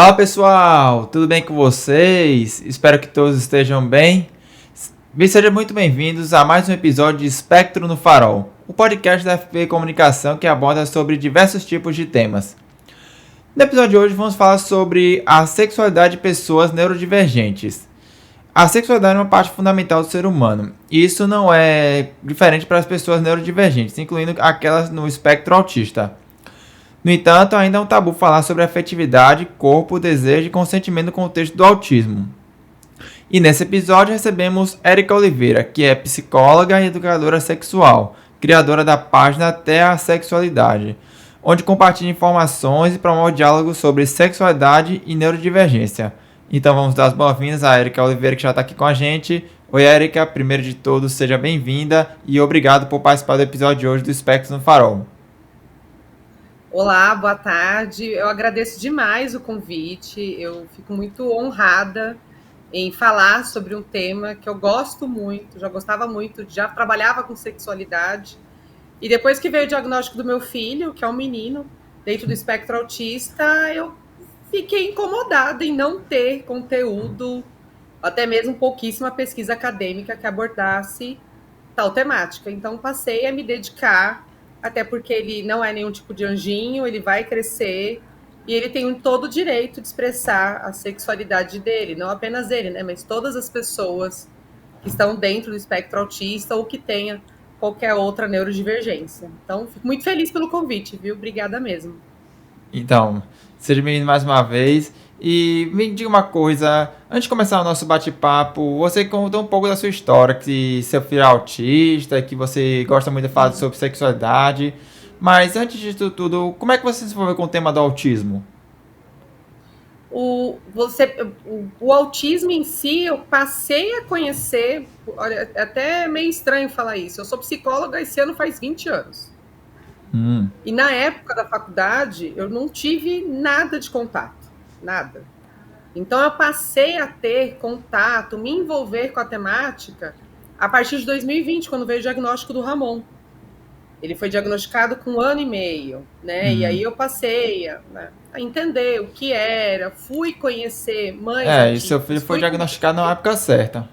Fala pessoal, tudo bem com vocês? Espero que todos estejam bem. Sejam muito bem-vindos a mais um episódio de Espectro no Farol, o podcast da FP Comunicação que aborda sobre diversos tipos de temas. No episódio de hoje vamos falar sobre a sexualidade de pessoas neurodivergentes. A sexualidade é uma parte fundamental do ser humano, e isso não é diferente para as pessoas neurodivergentes, incluindo aquelas no espectro autista. No entanto, ainda é um tabu falar sobre afetividade, corpo, desejo e consentimento no contexto do autismo. E nesse episódio recebemos Érica Oliveira, que é psicóloga e educadora sexual, criadora da página Até a Sexualidade, onde compartilha informações e promove diálogos sobre sexualidade e neurodivergência. Então vamos dar as boas-vindas a Érica Oliveira, que já está aqui com a gente. Oi, Érica, primeiro de tudo, seja bem-vinda e obrigado por participar do episódio de hoje do Espectro no Farol. Olá, boa tarde. Eu agradeço demais o convite. Eu fico muito honrada em falar sobre um tema que eu gosto muito, já gostava muito, já trabalhava com sexualidade. E depois que veio o diagnóstico do meu filho, que é um menino, dentro do espectro autista, eu fiquei incomodada em não ter conteúdo, até mesmo pouquíssima pesquisa acadêmica que abordasse tal temática. Então, passei a me dedicar, até porque ele não é nenhum tipo de anjinho, ele vai crescer e ele tem todo o direito de expressar a sexualidade dele, não apenas ele, né, mas todas as pessoas que estão dentro do espectro autista ou que tenha qualquer outra neurodivergência. Então, fico muito feliz pelo convite, viu? Obrigada mesmo. Então, seja bem-vindo mais uma vez. E me diga uma coisa, antes de começar o nosso bate-papo, você contou um pouco da sua história, que seu filho é autista, que você gosta muito de falar sobre sexualidade. Mas antes disso tudo, como é que você se envolveu com o tema do autismo? O autismo em si, eu passei a conhecer, olha, é até meio estranho falar isso, eu sou psicóloga esse ano faz 20 anos. E na época da faculdade, eu não tive nada de contato, nada. Então, eu passei a ter contato, me envolver com a temática a partir de 2020, quando veio o diagnóstico do Ramon. Ele foi diagnosticado com 1 ano e meio, né? E aí eu passei a entender o que era, fui conhecer mães E seu filho autistas, foi diagnosticado na época certa.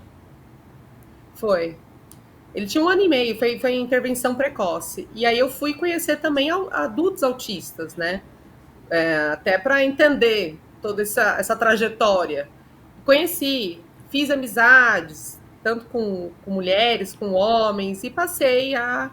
Foi. Ele tinha 1 ano e meio, foi intervenção precoce. E aí eu fui conhecer também adultos autistas, né? Até para entender toda essa trajetória. Conheci, fiz amizades, tanto com mulheres, com homens, e passei a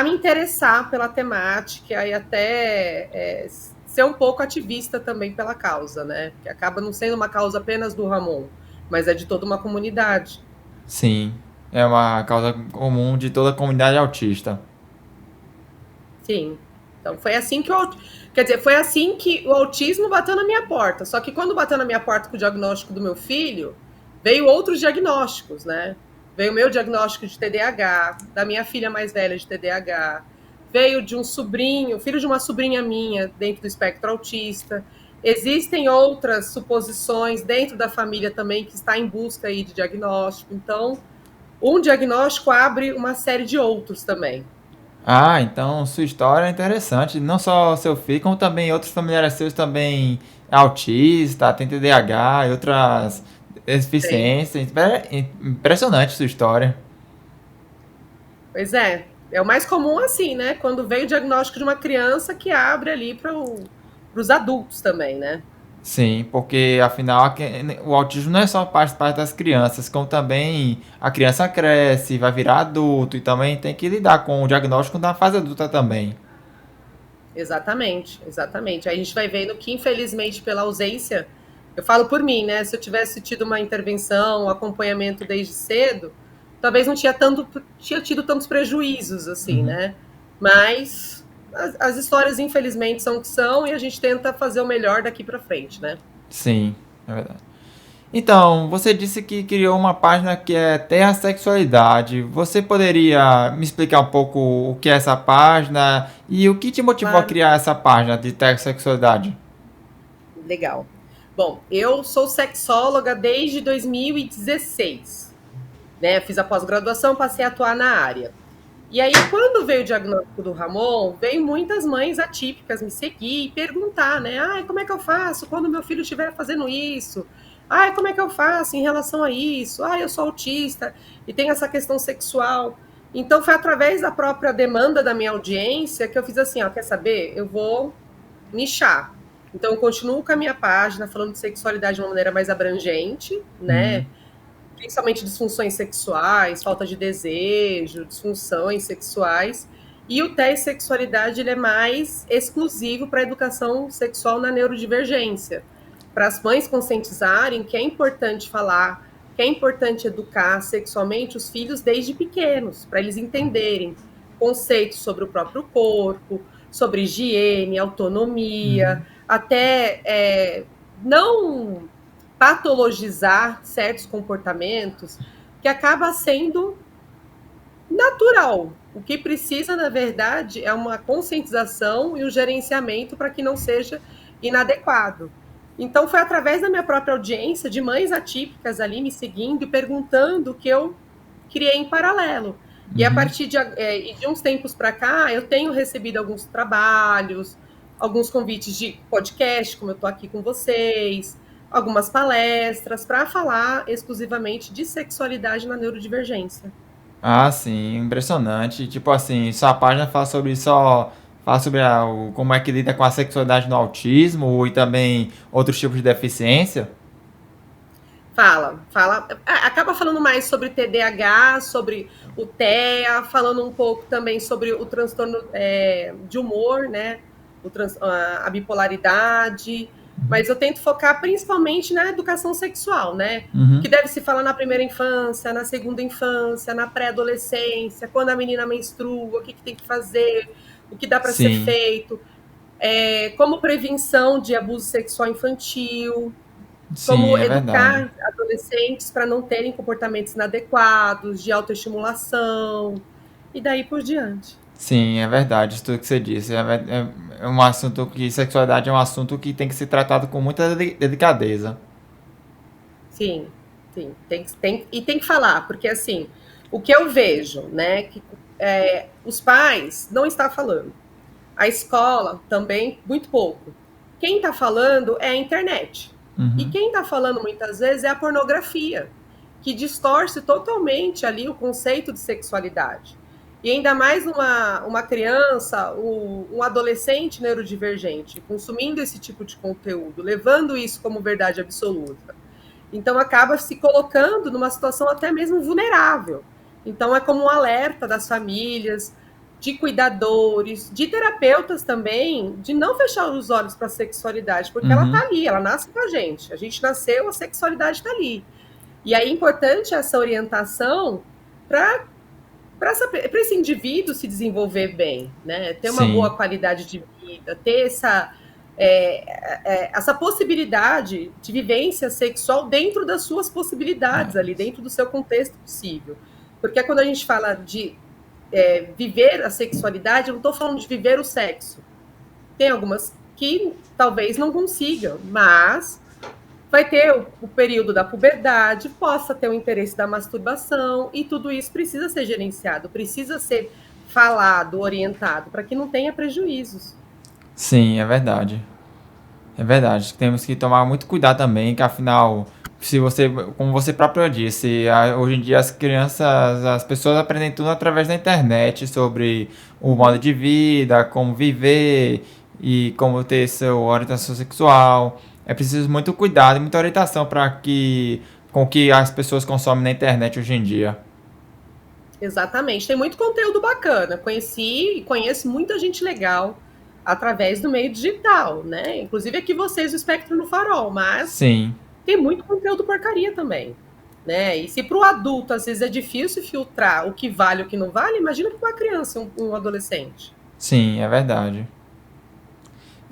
me interessar pela temática e até ser um pouco ativista também pela causa, né? Que acaba não sendo uma causa apenas do Ramon, mas é de toda uma comunidade. Sim, é uma causa comum de toda a comunidade autista. Sim. Então foi assim que quer dizer, foi assim que o autismo bateu na minha porta. Só que quando bateu na minha porta com o diagnóstico do meu filho, veio outros diagnósticos, né? Veio o meu diagnóstico de TDAH, da minha filha mais velha de TDAH, veio de um sobrinho, filho de uma sobrinha minha dentro do espectro autista. Existem outras suposições dentro da família também que está em busca aí de diagnóstico. Então, um diagnóstico abre uma série de outros também. Ah, então sua história é interessante. Não só seu filho, como também outros familiares seus também é autista, tem TDAH e outras Tem. deficiências. Impressionante sua história. Pois é. É o mais comum assim, né? Quando vem o diagnóstico de uma criança que abre ali para os adultos também, né? Sim, porque afinal o autismo não é só parte das crianças, como também a criança cresce, vai virar adulto e também tem que lidar com o diagnóstico na fase adulta também. Exatamente, exatamente. Aí a gente vai vendo que, infelizmente, pela ausência, eu falo por mim, né? Se eu tivesse tido uma intervenção, um acompanhamento desde cedo, talvez não tinha tido tantos prejuízos, assim, Uhum. né? Mas as histórias, infelizmente, são o que são e a gente tenta fazer o melhor daqui para frente, né? Sim, é verdade. Então, você disse que criou uma página que é Terra Sexualidade. Você poderia me explicar um pouco o que é essa página e o que te motivou a Claro. criar essa página de Terra Sexualidade? Legal. Bom, eu sou sexóloga desde 2016, né? Fiz a pós-graduação, passei a atuar na área. E aí, quando veio o diagnóstico do Ramon, veio muitas mães atípicas me seguir e perguntar, né? Ai, como é que eu faço quando meu filho estiver fazendo isso? Ai, como é que eu faço em relação a isso? Ai, eu sou autista e tem essa questão sexual. Então, foi através da própria demanda da minha audiência que eu fiz assim, ó, quer saber? Eu vou nichar. Então, eu continuo com a minha página falando de sexualidade de uma maneira mais abrangente, Uhum. né? Principalmente disfunções sexuais, falta de desejo, disfunções sexuais. E o teste sexualidade ele é mais exclusivo para a educação sexual na neurodivergência, para as mães conscientizarem que é importante falar, que é importante educar sexualmente os filhos desde pequenos, para eles entenderem conceitos sobre o próprio corpo, sobre higiene, autonomia, Uhum. até não patologizar certos comportamentos que acaba sendo natural. O que precisa, na verdade, é uma conscientização e um gerenciamento para que não seja inadequado. Então, foi através da minha própria audiência, de mães atípicas ali me seguindo e perguntando que eu criei em paralelo. E a Uhum. partir de uns tempos para cá, eu tenho recebido alguns trabalhos, alguns convites de podcast, como eu estou aqui com vocês, algumas palestras para falar exclusivamente de sexualidade na neurodivergência. Ah, sim, impressionante. Tipo assim, sua página fala sobre só. Fala sobre como é que lida com a sexualidade no autismo e também outros tipos de deficiência. Fala, acaba falando mais sobre TDAH, sobre o TEA, falando um pouco também sobre o transtorno de humor, né? A bipolaridade, mas eu tento focar principalmente na educação sexual, né? O Uhum. que deve se falar na primeira infância, na segunda infância, na pré-adolescência, quando a menina menstrua, o que tem que fazer, o que dá para ser Sim, feito, como prevenção de abuso sexual infantil, sim, como é verdade. educar adolescentes para não terem comportamentos inadequados, de autoestimulação, e daí por diante. Sim, é verdade, isso tudo que você disse. É um assunto que. Sexualidade é um assunto que tem que ser tratado com muita delicadeza. Sim, sim, e tem que falar, porque assim, o que eu vejo, né, que os pais não estão falando, a escola também muito pouco. Quem está falando é a internet. E Uhum. quem está falando muitas vezes é a pornografia, que distorce totalmente ali o conceito de sexualidade. E ainda mais uma criança, um adolescente neurodivergente, consumindo esse tipo de conteúdo, levando isso como verdade absoluta. Então acaba se colocando numa situação até mesmo vulnerável. Então é como um alerta das famílias, de cuidadores, de terapeutas também, de não fechar os olhos para a sexualidade, porque ela está Uhum. ali, ela nasce com a gente. A gente nasceu, a sexualidade está ali. E aí é importante essa orientação para esse indivíduo se desenvolver bem, né? Ter uma Sim. boa qualidade de vida, ter essa possibilidade de vivência sexual dentro das suas possibilidades, ali dentro do seu contexto possível. Porque quando a gente fala de viver a sexualidade, eu não estou falando de viver o sexo. Tem algumas que talvez não consigam, mas vai ter o período da puberdade, possa ter o interesse da masturbação, e tudo isso precisa ser gerenciado, precisa ser falado, orientado, para que não tenha prejuízos. Sim, é verdade. É verdade. Temos que tomar muito cuidado também, que afinal, se você, como você próprio disse, hoje em dia as crianças, as pessoas aprendem tudo através da internet sobre o modo Uhum. de vida, como viver e como ter sua orientação sexual. É preciso muito cuidado e muita orientação para que com que as pessoas consomem na internet hoje em dia. Exatamente, tem muito conteúdo bacana. Conheci e conheço muita gente legal através do meio digital, né? Inclusive aqui vocês, o Espectro no Farol, mas Sim, tem muito conteúdo porcaria também, né? E se para o adulto às vezes é difícil filtrar o que vale e o que não vale, imagina para uma criança, um adolescente. sim, é verdade.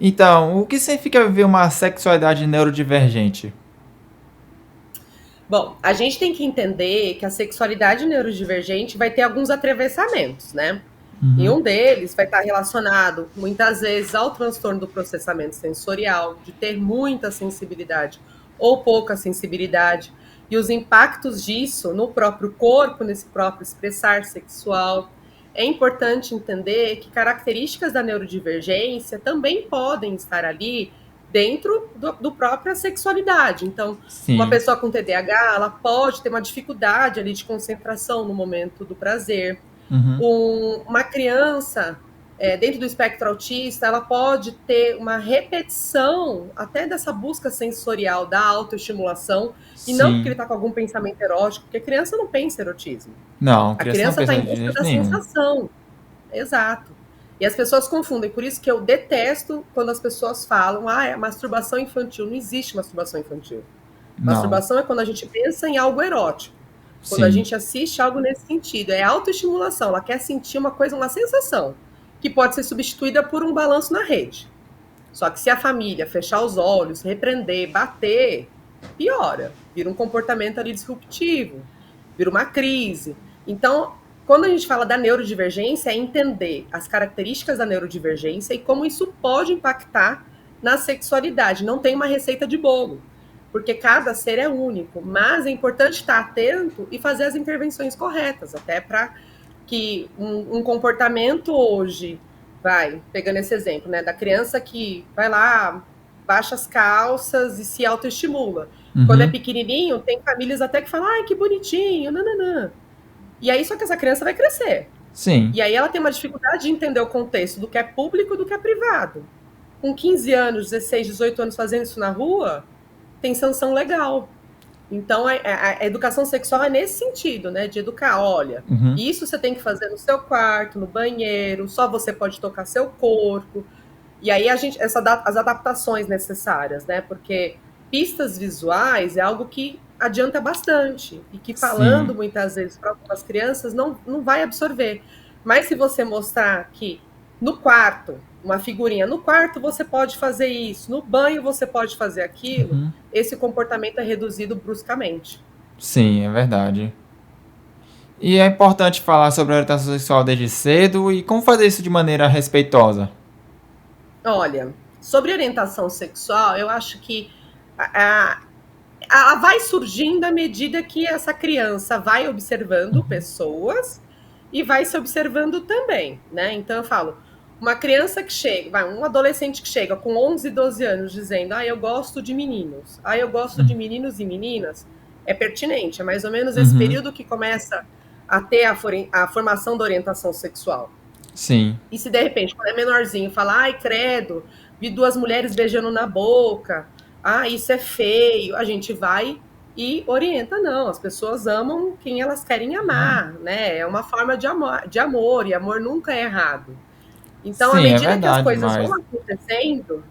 Então, o que significa viver uma sexualidade neurodivergente? Bom, a gente tem que entender que a sexualidade neurodivergente vai ter alguns atravessamentos, né? E Uhum. um deles vai estar relacionado, muitas vezes, ao transtorno do processamento sensorial, de ter muita sensibilidade ou pouca sensibilidade, e os impactos disso no próprio corpo, nesse próprio expressar sexual. é importante entender que características da neurodivergência também podem estar ali dentro do própria sexualidade. Então, uma Sim. pessoa com TDAH, ela pode ter uma dificuldade ali de concentração no momento do prazer. Uhum. Uma criança dentro do espectro autista, ela pode ter uma repetição até dessa busca sensorial da autoestimulação, e não porque ele Sim. está com algum pensamento erótico, porque a criança não pensa erotismo. Não, A criança não criança está pensa em de busca jeito da nenhum. sensação. Exato. E as pessoas confundem, por isso que eu detesto quando as pessoas falam, é masturbação infantil. Não existe masturbação infantil. Não. Masturbação é quando a gente pensa em algo erótico. Quando a Sim. gente assiste algo nesse sentido. É autoestimulação. Ela quer sentir uma coisa, uma sensação, que pode ser substituída por um balanço na rede. Só que se a família fechar os olhos, repreender, bater, piora. Vira um comportamento ali disruptivo. Vira uma crise. Então, quando a gente fala da neurodivergência, é entender as características da neurodivergência e como isso pode impactar na sexualidade. Não tem uma receita de bolo, porque cada ser é único, mas é importante estar atento e fazer as intervenções corretas, até para que um comportamento hoje, pegando esse exemplo, né, da criança que vai lá, baixa as calças e se autoestimula. Quando é Uhum. pequenininho, tem famílias até que falam, ai, que bonitinho, nananã. E aí, só que essa criança vai crescer. Sim. E aí ela tem uma dificuldade de entender o contexto do que é público e do que é privado. Com 15 anos, 16, 18 anos fazendo isso na rua, tem sanção legal. Então, a educação sexual é nesse sentido, né? De educar, olha, Uhum. isso você tem que fazer no seu quarto, no banheiro, só você pode tocar seu corpo. E aí as adaptações necessárias, né? Porque pistas visuais é algo que adianta bastante e que falando Sim. muitas vezes para algumas crianças não vai absorver. Mas se você mostrar que no quarto, uma figurinha, no quarto você pode fazer isso, no banho você pode fazer aquilo, Uhum. esse comportamento é reduzido bruscamente. Sim, é verdade. E é importante falar sobre orientação sexual desde cedo e como fazer isso de maneira respeitosa. Olha, sobre orientação sexual, eu acho que a, ela vai surgindo à medida que essa criança vai observando Uhum. pessoas e vai se observando também, né? Então eu falo, uma criança que chega, um adolescente que chega com 11, 12 anos dizendo, eu gosto de meninos, eu gosto de meninos e meninas, é pertinente, é mais ou menos esse Uhum. período que começa a ter a formação da orientação sexual. Sim. E se de repente, quando é menorzinho, fala, ai, credo, vi duas mulheres beijando na boca, isso é feio, a gente vai e orienta, não, as pessoas amam quem elas querem amar, né? É uma forma de amor, e amor nunca é errado. Então, à Sim, é medida que as verdade, coisas vão mas. acontecendo,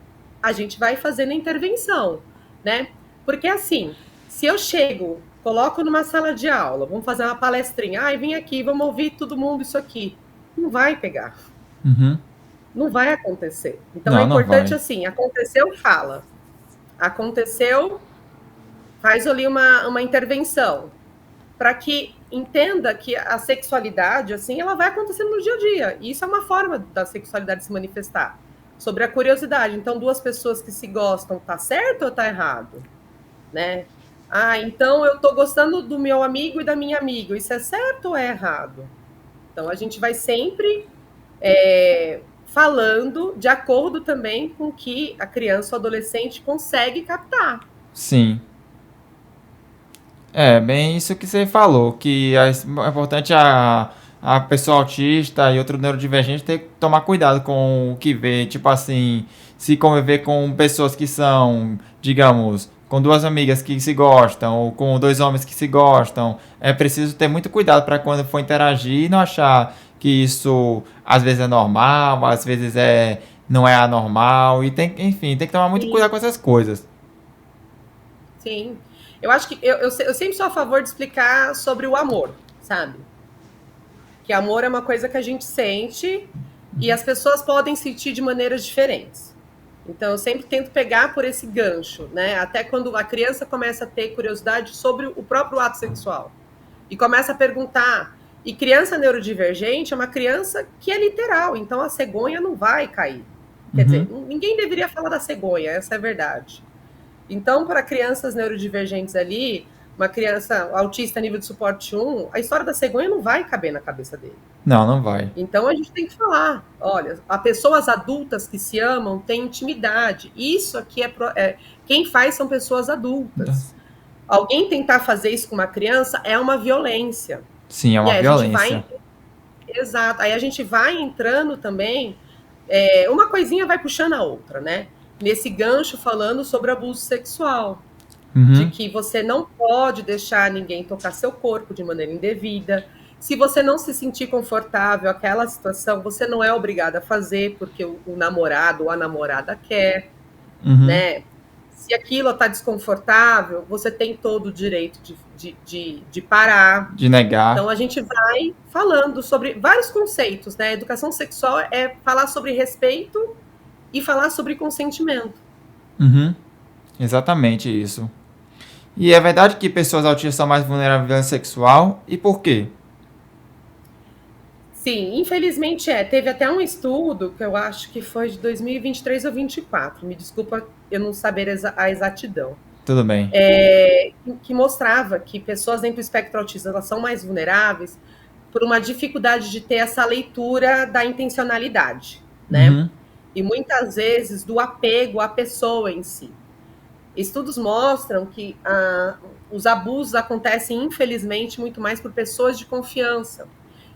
a gente vai fazendo a intervenção, né? Porque assim, se eu chego, coloco numa sala de aula, vamos fazer uma palestrinha, vem aqui, vamos ouvir todo mundo isso aqui. Não vai pegar. Uhum. Não vai acontecer. Então é Não, não importante vai. assim, aconteceu, fala. Aconteceu, faz ali uma intervenção para que entenda que a sexualidade assim, ela vai acontecendo no dia a dia. E isso é uma forma da sexualidade se manifestar. Sobre a curiosidade. Então, duas pessoas que se gostam, tá certo ou tá errado? Né? Então eu tô gostando do meu amigo e da minha amiga. Isso é certo ou é errado? Então a gente vai sempre falando de acordo também com o que a criança ou adolescente consegue captar. Sim. É, bem isso que você falou, que é importante a pessoa autista e outro neurodivergente ter que tomar cuidado com o que vê, tipo assim, se conviver com pessoas que são, digamos, com duas amigas que se gostam ou com dois homens que se gostam, é preciso ter muito cuidado para quando for interagir não achar que isso às vezes é normal, às vezes não é anormal e tem, enfim, tem que tomar muito cuidado Sim, com essas coisas. sim. Eu acho que eu sempre sou a favor de explicar sobre o amor, sabe? Que amor é uma coisa que a gente sente e as pessoas podem sentir de maneiras diferentes. Então, eu sempre tento pegar por esse gancho, né? Até quando a criança começa a ter curiosidade sobre o próprio ato sexual e começa a perguntar. E criança neurodivergente é uma criança que é literal, então a cegonha não vai cair. Quer Uhum. dizer, ninguém deveria falar da cegonha, essa é a verdade. Então, para crianças neurodivergentes ali, uma criança autista nível de suporte 1, a história da cegonha não vai caber na cabeça dele. Não, não vai. Então a gente tem que falar, olha, as pessoas adultas que se amam têm intimidade. Isso aqui quem faz são pessoas adultas. Alguém tentar fazer isso com uma criança é uma violência. Sim, é uma violência. Exato. Aí a gente vai entrando também, uma coisinha vai puxando a outra, né? Nesse gancho falando sobre abuso sexual. De que você não pode deixar ninguém tocar seu corpo de maneira indevida. Se você não se sentir confortável aquela situação, você não é obrigada a fazer, porque o namorado ou a namorada quer, né? Se aquilo está desconfortável, você tem todo o direito de parar. De negar. Então, a gente vai falando sobre vários conceitos, né? Educação sexual é falar sobre respeito e falar sobre consentimento. Exatamente isso. E é verdade que pessoas autistas são mais vulneráveis à violência sexual? E por quê? Sim, infelizmente Teve até um estudo que eu acho que foi de 2023 ou 2024. Me desculpa eu não saber a exatidão. Tudo bem. Que mostrava que pessoas dentro do espectro autista elas são mais vulneráveis por uma dificuldade de ter essa leitura da intencionalidade, né? E muitas vezes do apego à pessoa em si. Estudos mostram que os abusos acontecem, infelizmente, muito mais por pessoas de confiança.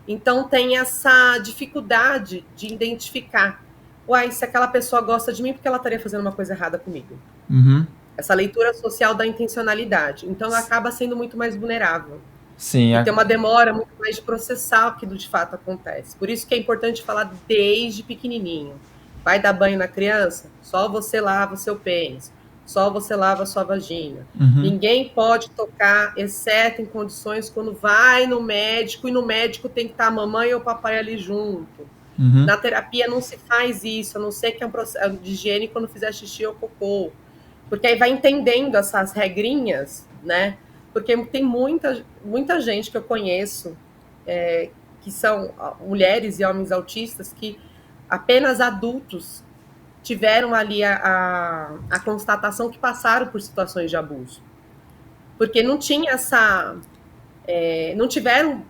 Então, tem essa dificuldade de identificar. Uai, se aquela pessoa gosta de mim, porque ela estaria fazendo uma coisa errada comigo? Essa leitura social da intencionalidade. Então, ela acaba sendo muito mais vulnerável. Sim. E tem uma demora muito mais de processar aquilo de fato acontece. Por isso que é importante falar desde pequenininho. Vai dar banho na criança? Só você lava o seu pênis. Só você lava a sua vagina. Ninguém pode tocar, exceto em condições quando vai no médico, e no médico tem que estar a mamãe ou o papai ali junto. Na terapia não se faz isso, a não ser que é um processo de higiene quando fizer xixi ou cocô. Porque aí vai entendendo essas regrinhas, né? Porque tem muita gente que eu conheço, que são mulheres e homens autistas, que apenas adultos tiveram ali a constatação que passaram por situações de abuso. Porque não tinha não tiveram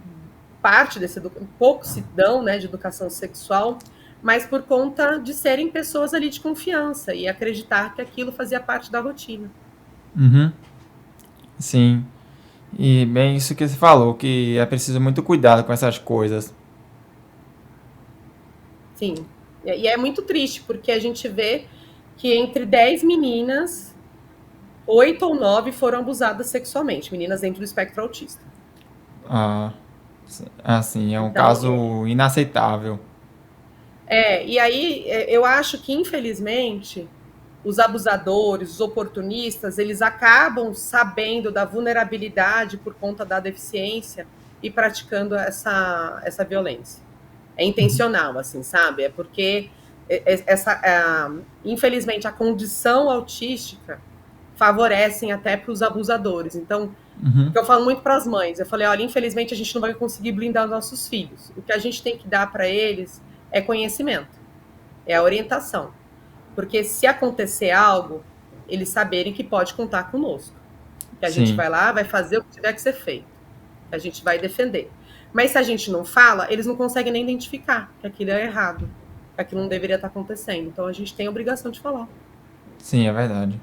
parte desse pouco se dão, né, de educação sexual, mas por conta de serem pessoas ali de confiança e acreditar que aquilo fazia parte da rotina. Sim. E bem isso que você falou, que é preciso muito cuidado com essas coisas. Sim. E é muito triste, porque a gente vê que entre 10 meninas, 8 ou 9 foram abusadas sexualmente, meninas dentro do espectro autista. Assim, é um caso inaceitável. E aí eu acho que, infelizmente, os abusadores, os oportunistas, eles acabam sabendo da vulnerabilidade por conta da deficiência e praticando essa violência. É intencional, assim, sabe? É porque infelizmente, a condição autística favorecem até para os abusadores. Então, o que eu falo muito para as mães, eu falei, olha, infelizmente a gente não vai conseguir blindar os nossos filhos. O que a gente tem que dar para eles é conhecimento, é a orientação. Porque se acontecer algo, eles saberem que pode contar conosco. Que a gente vai lá, vai fazer o que tiver que ser feito. Que a gente vai defender. Mas se a gente não fala, eles não conseguem nem identificar que aquilo é errado, que aquilo não deveria estar acontecendo. Então a gente tem a obrigação de falar. Sim, é verdade.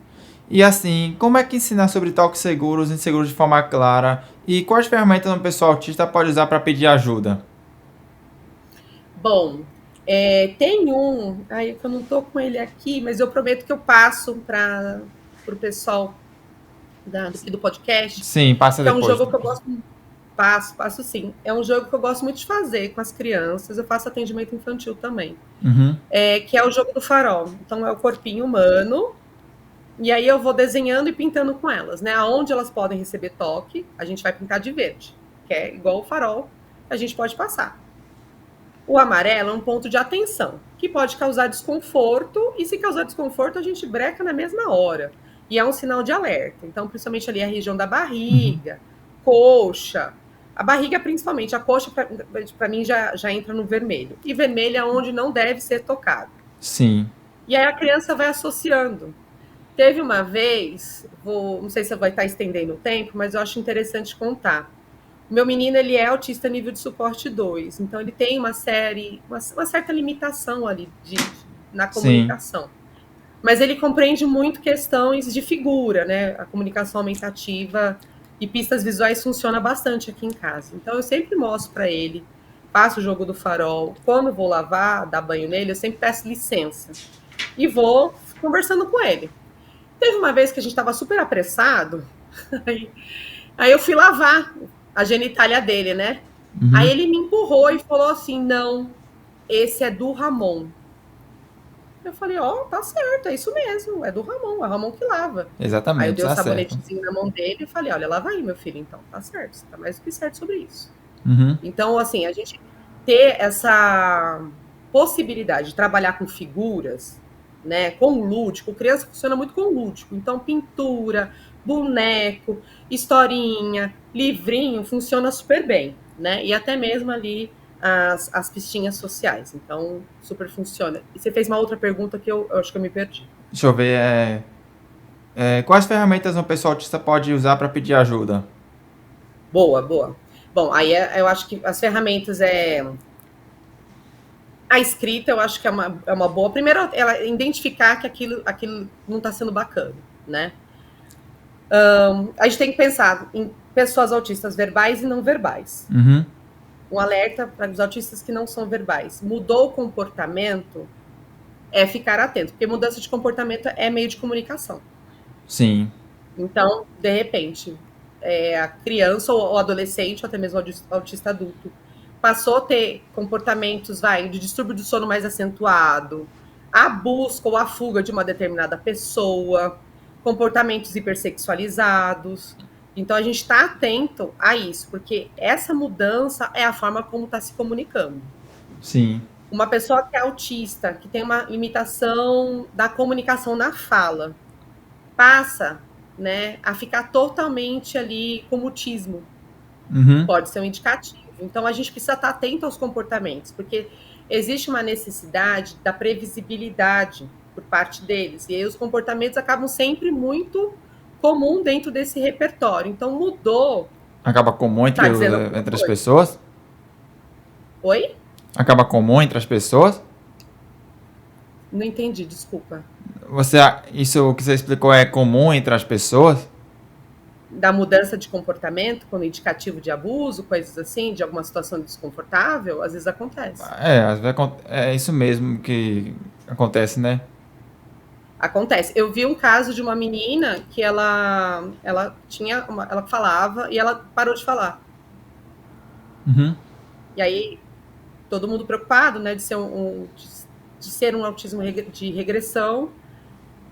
E assim, como é que ensinar sobre toques seguros, inseguros de forma clara? E quais ferramentas uma pessoa autista pode usar para pedir ajuda? Bom, tem aí eu não estou com ele aqui, mas eu prometo que eu passo para o pessoal do podcast. Sim, passa depois. É um jogo que eu gosto muito. Passo sim. É um jogo que eu gosto muito de fazer com as crianças. Eu faço atendimento infantil também. Que é o jogo do farol. Então, é o corpinho humano. E aí eu vou desenhando e pintando com elas, né? Aonde elas podem receber toque, a gente vai pintar de verde, que é igual o farol, a gente pode passar. O amarelo é um ponto de atenção, que pode causar desconforto, e se causar desconforto, a gente breca na mesma hora. E é um sinal de alerta. Então, principalmente ali a região da barriga, coxa. A barriga, principalmente. A coxa, para mim, já entra no vermelho. E vermelho é onde não deve ser tocado. Sim. E aí a criança vai associando. Teve uma vez, não sei se eu vou estar estendendo o tempo, mas eu acho interessante contar. O meu menino, ele é autista nível de suporte 2, então ele tem uma certa limitação ali na Sim, comunicação. Mas ele compreende muito questões de figura, né? A comunicação aumentativa e pistas visuais funciona bastante aqui em casa. Então eu sempre mostro para ele, faço o jogo do farol. Quando vou lavar, dar banho nele, eu sempre peço licença e vou conversando com ele. Teve uma vez que a gente estava super apressado, aí eu fui lavar a genitália dele, né? Aí uhum, ele me empurrou e falou assim: não, esse é do Ramon. Eu falei: ó, tá certo, é isso mesmo, é o Ramon que lava. Aí eu exatamente, dei o tá certo. sabonetezinho na mão dele e falei: olha, lava aí, meu filho, então, tá certo, você tá mais do que certo sobre isso. Uhum, Então, assim, a gente ter essa possibilidade de trabalhar com figuras, né, com o lúdico, criança funciona muito com o lúdico, então pintura, boneco, historinha, livrinho, funciona super bem, né, e até mesmo ali as pistinhas sociais, então super funciona. E você fez uma outra pergunta que eu acho que eu me perdi. deixa eu ver, quais ferramentas um pessoa autista pode usar para pedir ajuda? Boa, boa. Bom, aí eu acho que as ferramentas a escrita, eu acho que é uma boa. Primeiro, ela identificar que aquilo não está sendo bacana, né? A gente tem que pensar em pessoas autistas verbais e não verbais. Uhum, Um alerta para os autistas que não são verbais. Mudou o comportamento, é ficar atento, porque mudança de comportamento é meio de comunicação. sim, Então, de repente, a criança ou adolescente, ou até mesmo autista adulto, passou a ter comportamentos, de distúrbio do sono mais acentuado, a busca ou a fuga de uma determinada pessoa, comportamentos hipersexualizados. Então, a gente está atento a isso, porque essa mudança é a forma como está se comunicando. sim, Uma pessoa que é autista, que tem uma limitação da comunicação na fala, passa, né, a ficar totalmente ali com mutismo. uhum, Pode ser um indicativo. Então a gente precisa estar atento aos comportamentos, porque existe uma necessidade da previsibilidade por parte deles. E aí os comportamentos acabam sempre muito comum dentro desse repertório. Então mudou, acaba comum tá dizendo alguma entre as coisa? pessoas? Oi? Acaba comum entre as pessoas? Não entendi, desculpa. Isso que você explicou é comum entre as pessoas? Da mudança de comportamento, quando indicativo de abuso, coisas assim, de alguma situação desconfortável, às vezes acontece. Às vezes é isso mesmo que acontece, né? Acontece. Eu vi um caso de uma menina que ela falava e ela parou de falar. Uhum. E aí todo mundo preocupado, né, de ser um autismo de regressão.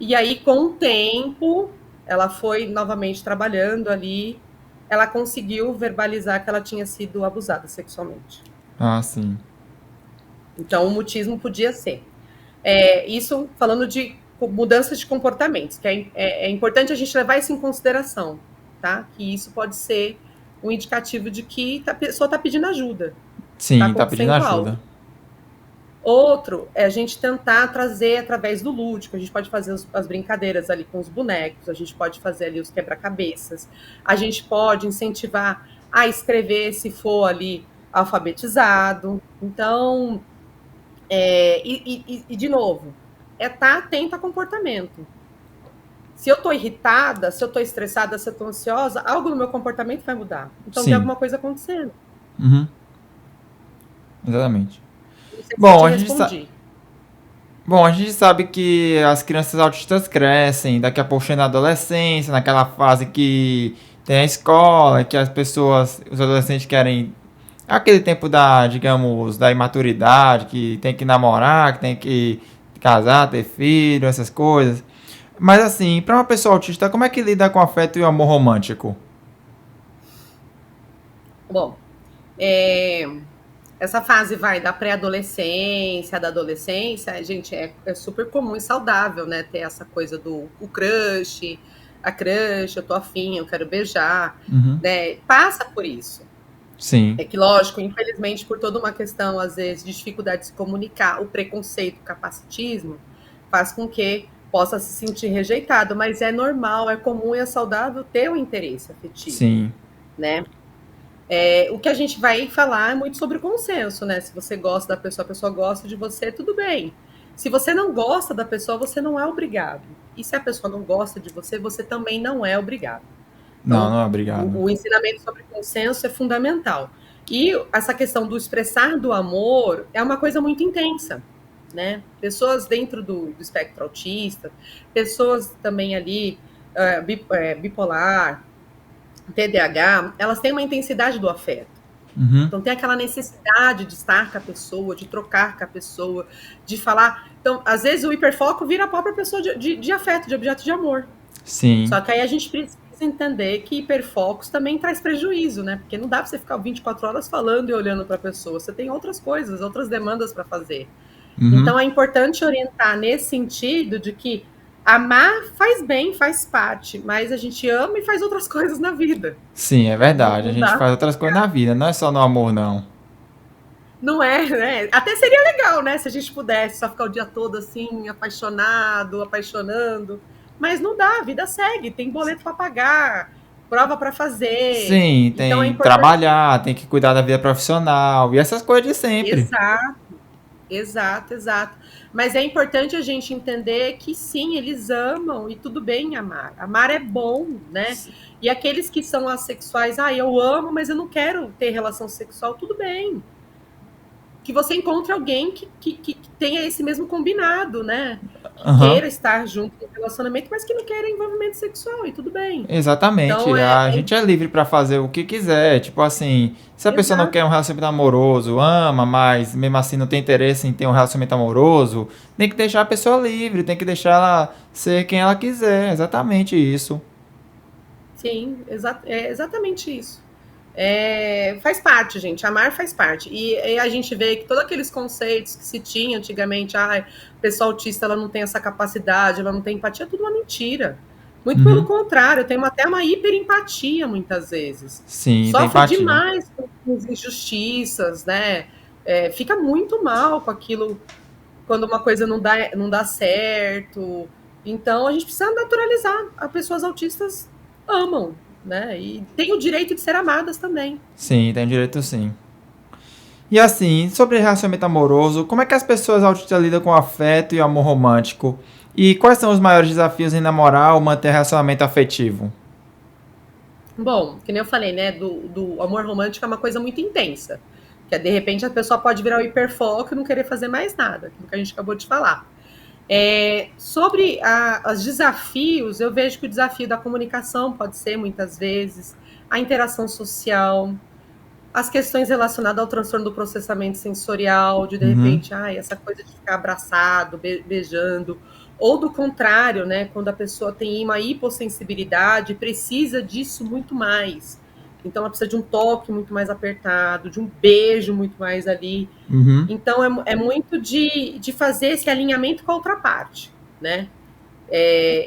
E aí com o tempo ela foi novamente trabalhando ali, ela conseguiu verbalizar que ela tinha sido abusada sexualmente. Ah, sim. Então o mutismo podia ser. Isso falando de mudanças de comportamentos, que é importante a gente levar isso em consideração, tá? Que isso pode ser um indicativo de que a pessoa está pedindo ajuda, está Sim, tá pedindo acontecendo ajuda. algo. Outro é a gente tentar trazer através do lúdico. A gente pode fazer as brincadeiras ali com os bonecos, a gente pode fazer ali os quebra-cabeças, a gente pode incentivar a escrever se for ali alfabetizado. Então, de novo, é estar atento a comportamento. Se eu estou irritada, se eu estou estressada, se eu estou ansiosa, algo no meu comportamento vai mudar. Então tem Sim. alguma coisa acontecendo. Uhum. Exatamente. Não sei se eu Bom, te a gente sa... respondi. Bom, a gente sabe que as crianças autistas crescem, daqui a pouco chega na adolescência, naquela fase que tem a escola, que as pessoas, os adolescentes querem aquele tempo da, digamos, da imaturidade, que tem que namorar, que tem que casar, ter filho, essas coisas. Mas assim, para uma pessoa autista, como é que lida com afeto e amor romântico? Bom, é, essa fase vai da pré-adolescência, da adolescência, gente, é super comum e saudável, né? Ter essa coisa do o crush, a crush, eu tô afim, eu quero beijar, Uhum. né? Passa por isso. Sim. É que, lógico, infelizmente, por toda uma questão, às vezes, de dificuldade de se comunicar, o preconceito, o capacitismo, faz com que possa se sentir rejeitado, mas é normal, é comum e é saudável ter um interesse afetivo, Sim. né? O que a gente vai falar é muito sobre consenso, né? Se você gosta da pessoa, a pessoa gosta de você, tudo bem. Se você não gosta da pessoa, você não é obrigado. E se a pessoa não gosta de você, você também não é obrigado. Não, Então, não, obrigado. o ensinamento sobre consenso é fundamental. E essa questão do expressar do amor é uma coisa muito intensa, né? Pessoas dentro do espectro autista, pessoas também ali bipolar, TDAH, elas têm uma intensidade do afeto. Uhum. Então tem aquela necessidade de estar com a pessoa, de trocar com a pessoa, de falar. Então, às vezes o hiperfoco vira a própria pessoa de afeto, de objeto de amor. Sim. Só que aí a gente precisa entender que hiperfocos também traz prejuízo, né? Porque não dá para você ficar 24 horas falando e olhando para a pessoa. Você tem outras coisas, outras demandas para fazer. Uhum. Então é importante orientar nesse sentido de que amar faz bem, faz parte, mas a gente ama e faz outras coisas na vida. Sim, é Não, verdade. A não gente dá. faz outras coisas na vida, não é só no amor, não. Não é, né? Até seria legal, né? Se a gente pudesse só ficar o dia todo assim, apaixonado, apaixonando. Mas não dá, a vida segue, tem boleto para pagar, prova para fazer. Sim, Então é tem que importante. trabalhar, tem que cuidar da vida profissional e essas coisas de sempre. Exato, exato, exato. Mas é importante a gente entender que sim, eles amam e tudo bem amar. Amar é bom, né? E aqueles que são assexuais, eu amo, mas eu não quero ter relação sexual, tudo bem. Que você encontre alguém que tenha esse mesmo combinado, né? Que Aham. queira estar junto no relacionamento, mas que não queira envolvimento sexual, e tudo bem. Exatamente, Então, a gente é livre pra fazer o que quiser. Tipo assim, se a pessoa não exato, quer um relacionamento amoroso, ama, mas mesmo assim não tem interesse em ter um relacionamento amoroso, tem que deixar a pessoa livre, tem que deixar ela ser quem ela quiser. Exatamente isso. sim, é exatamente isso. Faz parte, gente. Amar faz parte. E a gente vê que todos aqueles conceitos que se tinha antigamente, a pessoa autista ela não tem essa capacidade, ela não tem empatia, é tudo uma mentira. Muito pelo Uhum. contrário, tem até uma hiperempatia muitas vezes. Sim, tem Sofre empatia. demais com as injustiças, né? Fica muito mal com aquilo quando uma coisa não dá certo. Então a gente precisa naturalizar. As pessoas autistas amam, né? E têm o direito de ser amadas também. Sim, tem direito sim. E assim, sobre relacionamento amoroso, como é que as pessoas autistas lidam com afeto e amor romântico? E quais são os maiores desafios em namorar ou manter relacionamento afetivo? Bom, que nem eu falei, né? Do amor romântico é uma coisa muito intensa. Que de repente a pessoa pode virar o hiperfoco e não querer fazer mais nada, aquilo que a gente acabou de falar. Sobre os desafios, eu vejo que o desafio da comunicação pode ser, muitas vezes, a interação social, as questões relacionadas ao transtorno do processamento sensorial, de Uhum. repente, essa coisa de ficar abraçado, beijando, ou do contrário, né, quando a pessoa tem uma hipossensibilidade, precisa disso muito mais. Então ela precisa de um toque muito mais apertado, de um beijo muito mais ali. Uhum. Então é muito de fazer esse alinhamento com a outra parte, né?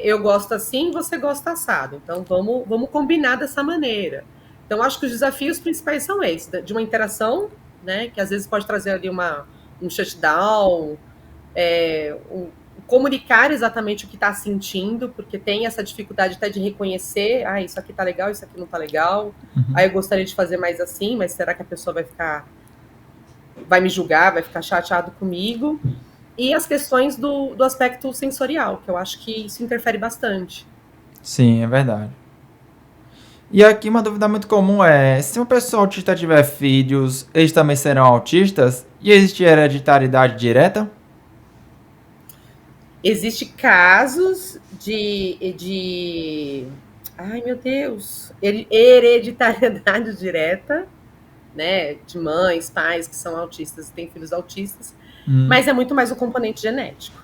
Eu gosto assim, você gosta assado. Então vamos combinar dessa maneira. Então acho que os desafios principais são esses, de uma interação, né? Que às vezes pode trazer ali um shutdown, comunicar exatamente o que está sentindo, porque tem essa dificuldade até de reconhecer, isso aqui tá legal, isso aqui não tá legal. Uhum. Aí eu gostaria de fazer mais assim, mas será que a pessoa vai me julgar, vai ficar chateado comigo? E as questões do aspecto sensorial, que eu acho que isso interfere bastante. Sim, é verdade. E aqui uma dúvida muito comum é: se uma pessoa autista tiver filhos, eles também serão autistas? E existe hereditariedade direta? Existem casos de. Ai, meu Deus! Hereditariedade direta, né? De mães, pais que são autistas e têm filhos autistas, Hum. mas é muito mais o componente genético,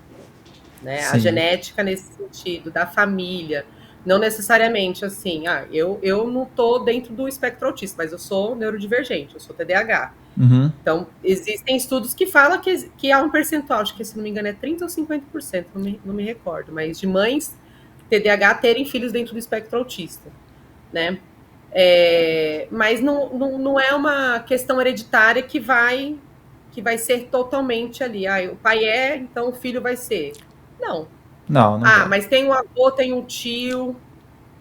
né? A Sim. genética nesse sentido, da família. Não necessariamente assim, eu não estou dentro do espectro autista, mas eu sou neurodivergente, eu sou TDAH. Uhum. Então, existem estudos que falam que há um percentual, acho que se não me engano é 30% ou 50%, não me recordo, mas de mães TDAH terem filhos dentro do espectro autista, né? Mas não é uma questão hereditária que vai ser totalmente ali. O pai então o filho vai ser. Não. Não, não Ah, quero. mas tem um avô, tem um tio.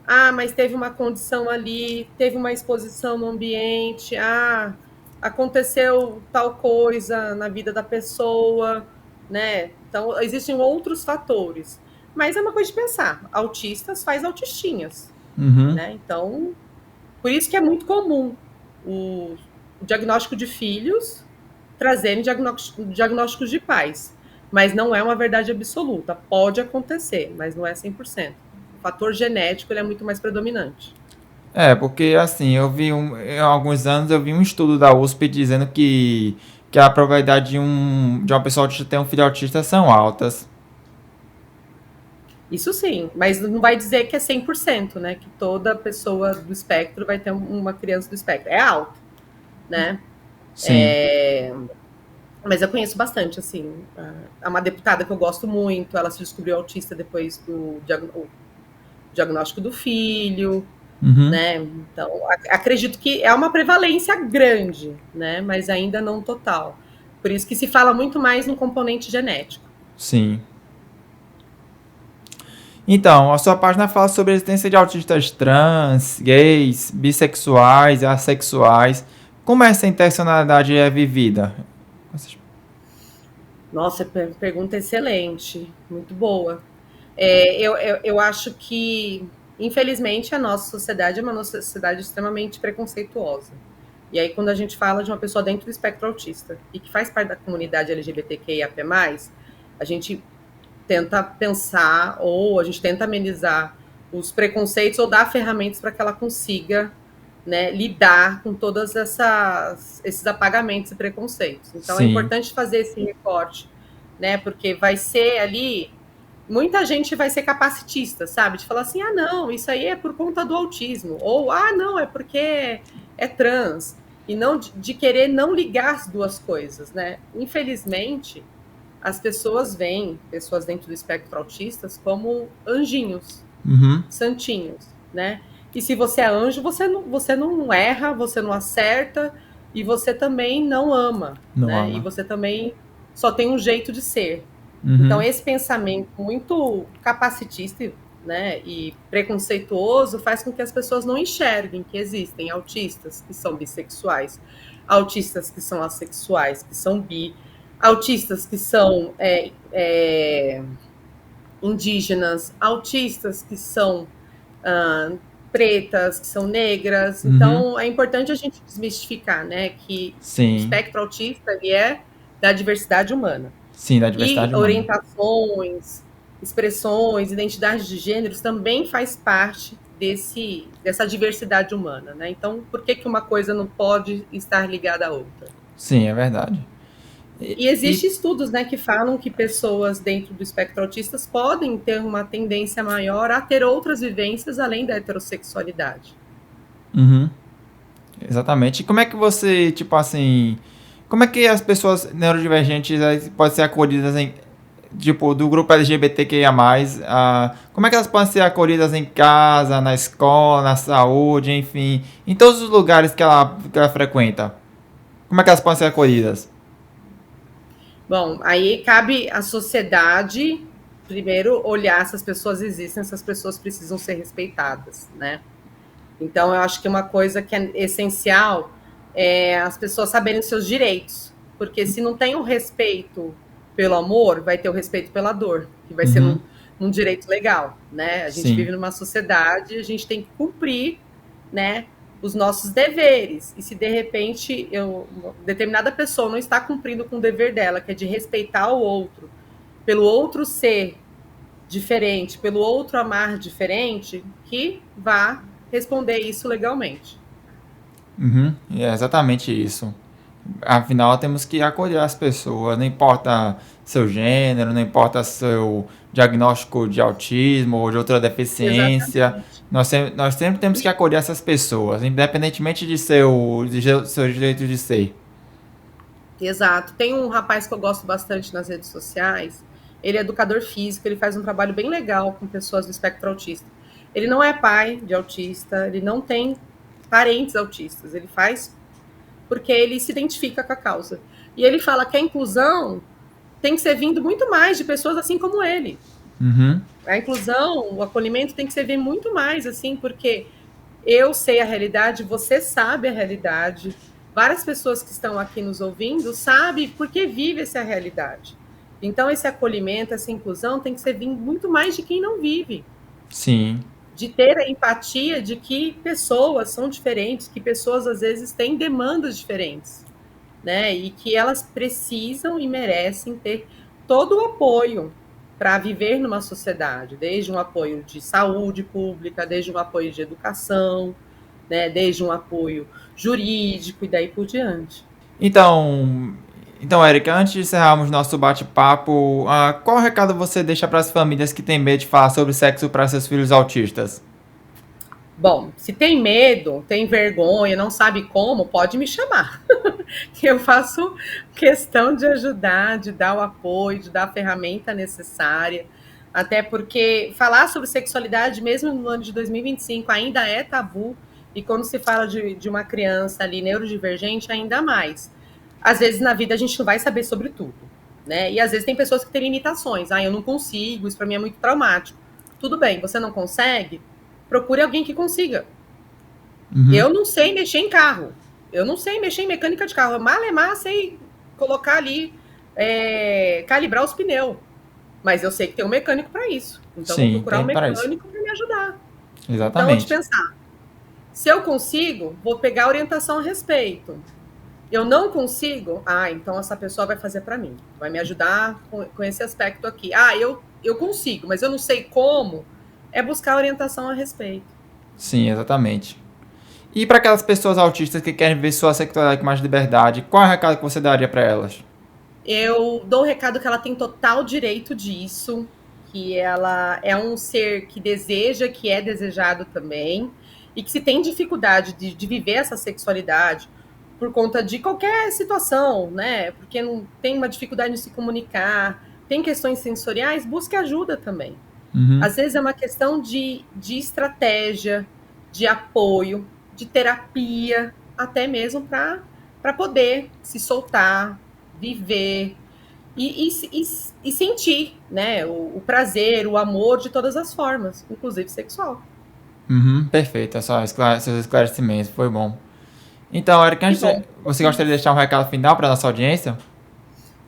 Ah, mas teve uma condição ali, teve uma exposição no ambiente. Ah, aconteceu tal coisa na vida da pessoa, né? Então, existem outros fatores. Mas é uma coisa de pensar. Autistas faz autistinhas, Uhum. né? Então, por isso que é muito comum o diagnóstico de filhos trazerem diagnósticos de pais. Mas não é uma verdade absoluta. Pode acontecer, mas não é 100%. O fator genético ele é muito mais predominante. É, porque assim, há alguns anos eu vi um estudo da USP dizendo que a probabilidade de uma pessoa autista ter um filho autista são altas. Isso sim, mas não vai dizer que é 100%, né? Que toda pessoa do espectro vai ter uma criança do espectro. É alto, né? Sim. Mas eu conheço bastante, assim. É uma deputada que eu gosto muito, ela se descobriu autista depois do diagnóstico do filho, Uhum. né? Então, acredito que é uma prevalência grande, né? Mas ainda não total. Por isso que se fala muito mais no componente genético. Sim. Então, a sua página fala sobre a existência de autistas trans, gays, bissexuais, assexuais. Como essa interseccionalidade é vivida? Nossa, pergunta excelente, muito boa. Eu acho que, infelizmente, a nossa sociedade é uma sociedade extremamente preconceituosa. E aí, quando a gente fala de uma pessoa dentro do espectro autista e que faz parte da comunidade LGBTQIAP+, a gente tenta pensar ou a gente tenta amenizar os preconceitos ou dar ferramentas para que ela consiga, né, lidar com todos esses apagamentos e preconceitos. Então é Sim. importante fazer esse recorte, né, porque vai ser ali muita gente vai ser capacitista, sabe? De falar assim, ah, não, isso aí é por conta do autismo, ou ah, não, é porque é trans, e não de querer não ligar as duas coisas, né? Infelizmente, as pessoas veem pessoas dentro do espectro autistas como anjinhos, Uhum. santinhos, né? E se você é anjo, você não erra, você não acerta e você também não ama, Não né? E ama. você também só tem um jeito de ser. Então, Uhum. esse pensamento muito capacitista, né, e preconceituoso faz com que as pessoas não enxerguem que existem autistas que são bissexuais, autistas que são assexuais, que são bi, autistas que são indígenas, autistas que são ah, pretas, que são negras. Uhum. Então, é importante a gente desmistificar, né, que o Sim. espectro autista ele é da diversidade humana. Sim, da E diversidade humana. orientações, expressões, identidades de gêneros também faz parte dessa diversidade humana, né? Então, por que, que uma coisa não pode estar ligada à outra? Sim, é verdade. E, E e existem estudos, né, que falam que pessoas dentro do espectro autistas podem ter uma tendência maior a ter outras vivências além da heterossexualidade. uhum, exatamente. E como é que você, tipo assim, como é que as pessoas neurodivergentes podem ser acolhidas em, tipo, do grupo LGBTQIA+, como é que elas podem ser acolhidas em casa, na escola, na saúde, enfim, em todos os lugares que ela frequenta? Como é que elas podem ser acolhidas? Bom, aí cabe à sociedade primeiro olhar se as pessoas existem, se as pessoas precisam ser respeitadas, né? Então, eu acho que uma coisa que é essencial é as pessoas saberem seus direitos, porque se não tem o respeito pelo amor, vai ter o respeito pela dor, que vai ser Uhum, num direito legal, né? A gente sim, vive numa sociedade, a gente tem que cumprir, né, os nossos deveres. E se de repente determinada pessoa não está cumprindo com o dever dela, que é de respeitar o outro, pelo outro ser diferente, pelo outro amar diferente, que vá responder isso legalmente. uhum, é exatamente isso. Afinal, temos que acolher as pessoas, não importa seu gênero, não importa seu diagnóstico de autismo ou de outra deficiência, Exatamente. nós sempre temos que E, acolher essas pessoas, independentemente seus direitos de ser. exato. Tem um rapaz que eu gosto bastante nas redes sociais. Ele é educador físico, ele faz um trabalho bem legal com pessoas do espectro autista. Ele não é pai de autista, ele não tem parentes autistas, ele faz porque ele se identifica com a causa. E ele fala que a inclusão tem que ser vindo muito mais de pessoas assim como ele. Uhum. A inclusão, o acolhimento tem que ser ver muito mais, assim, porque eu sei a realidade, você sabe a realidade, várias pessoas que estão aqui nos ouvindo sabem porque vive essa realidade. Então, esse acolhimento, essa inclusão tem que ser vindo muito mais de quem não vive. Sim. De ter a empatia de que pessoas são diferentes, que pessoas às vezes têm demandas diferentes, né? E que elas precisam e merecem ter todo o apoio para viver numa sociedade, desde um apoio de saúde pública, desde um apoio de educação, né? Desde um apoio jurídico e daí por diante. Então, Érica, antes de encerrarmos nosso bate-papo, qual recado você deixa para as famílias que têm medo de falar sobre sexo para seus filhos autistas? Bom, se tem medo, tem vergonha, não sabe como, pode me chamar. Que eu faço questão de ajudar, de dar o apoio, de dar a ferramenta necessária. Até porque falar sobre sexualidade, mesmo no ano de 2025, ainda é tabu. E quando se fala de uma criança ali neurodivergente, ainda mais. Às vezes na vida a gente não vai saber sobre tudo, né? E às vezes tem pessoas que têm limitações. Eu não consigo, isso para mim é muito traumático. Tudo bem, você não consegue? Procure alguém que consiga. Uhum. Eu não sei mexer em carro. Eu não sei mexer em mecânica de carro. Malemar sei colocar ali, calibrar os pneus. Mas eu sei que tem um mecânico para isso. Então, vou Sim, procurar um tem para isso. mecânico para me ajudar. Então, onde Exatamente. pensar? Se eu consigo, vou pegar orientação a respeito. Eu não consigo? Então essa pessoa vai fazer para mim. Vai me ajudar com esse aspecto aqui. Eu consigo, mas eu não sei como. É buscar orientação a respeito. Sim, exatamente. E para aquelas pessoas autistas que querem ver sua sexualidade com mais liberdade, qual é o recado que você daria para elas? Eu dou o recado que ela tem total direito disso, que ela é um ser que deseja, que é desejado também, e que se tem dificuldade de viver essa sexualidade por conta de qualquer situação, né? Porque não tem uma dificuldade de se comunicar, tem questões sensoriais, busque ajuda também. Uhum. Às vezes é uma questão de estratégia, de apoio, de terapia, até mesmo para poder se soltar, viver e sentir, né, o prazer, o amor de todas as formas, inclusive sexual. Uhum, perfeito, seus esclarecimentos, foi bom. Então, Eric, Que bom. você gostaria de deixar um recado final para nossa audiência?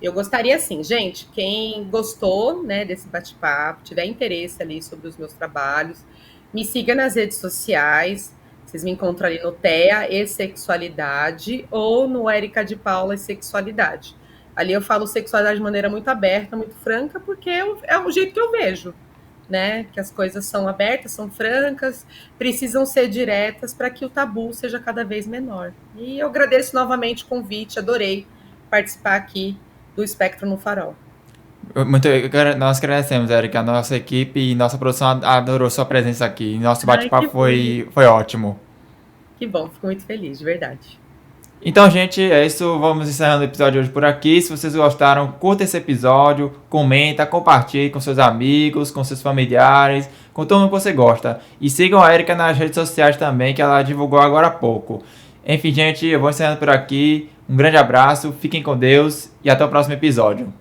Eu gostaria assim, gente, quem gostou, né, desse bate-papo, tiver interesse ali sobre os meus trabalhos, me siga nas redes sociais. Vocês me encontram ali no TEA e Sexualidade ou no Érica de Paula e Sexualidade. Ali eu falo sexualidade de maneira muito aberta, muito franca, porque é o jeito que eu vejo, né? Que as coisas são abertas, são francas, precisam ser diretas para que o tabu seja cada vez menor. E eu agradeço novamente o convite, adorei participar aqui do Espectro no Farol. Nós agradecemos, Eric, a nossa equipe e nossa produção adorou sua presença aqui. Nosso Ai, bate-papo que bom, foi ótimo. que bom, fico muito feliz, de verdade. Então, gente, é isso. Vamos encerrando o episódio de hoje por aqui. Se vocês gostaram, curta esse episódio, comenta, compartilhe com seus amigos, com seus familiares, com todo mundo que você gosta. E sigam a Erika nas redes sociais também, que ela divulgou agora há pouco. Enfim, gente, eu vou encerrando por aqui. Um grande abraço, fiquem com Deus e até o próximo episódio.